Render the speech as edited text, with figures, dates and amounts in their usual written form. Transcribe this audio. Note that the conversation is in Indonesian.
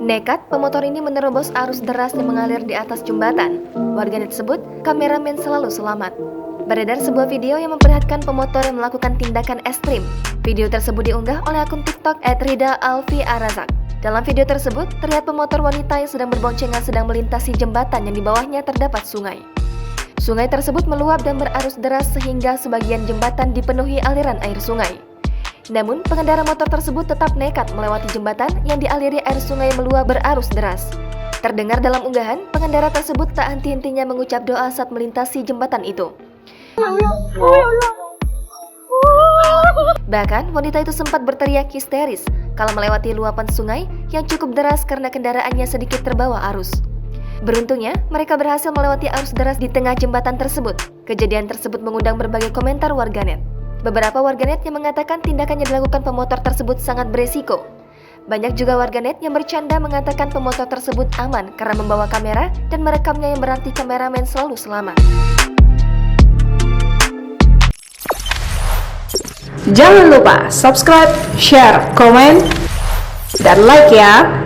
Nekat, pemotor ini menerobos arus deras yang mengalir di atas jembatan. Warganet sebut, kameramen selalu selamat. Beredar sebuah video yang memperlihatkan pemotor yang melakukan tindakan ekstrim. Video tersebut diunggah oleh akun TikTok @rida_alfi_arazak. Dalam video tersebut, terlihat pemotor wanita yang sedang berboncengan sedang melintasi jembatan yang di bawahnya terdapat sungai. Sungai tersebut meluap dan berarus deras sehingga sebagian jembatan dipenuhi aliran air sungai. Namun, pengendara motor tersebut tetap nekat melewati jembatan yang dialiri air sungai meluap berarus deras. Terdengar dalam unggahan, pengendara tersebut tak henti-hentinya mengucap doa saat melintasi jembatan itu. Bahkan, wanita itu sempat berteriak histeris kalau melewati luapan sungai yang cukup deras karena kendaraannya sedikit terbawa arus. Beruntungnya, mereka berhasil melewati arus deras di tengah jembatan tersebut. Kejadian tersebut mengundang berbagai komentar warganet. Beberapa warganet yang mengatakan tindakan yang dilakukan pemotor tersebut sangat beresiko. Banyak juga warganet yang bercanda mengatakan pemotor tersebut aman karena membawa kamera dan merekamnya yang berarti kameramen selalu selamat. Jangan lupa subscribe, share, komen, dan like ya!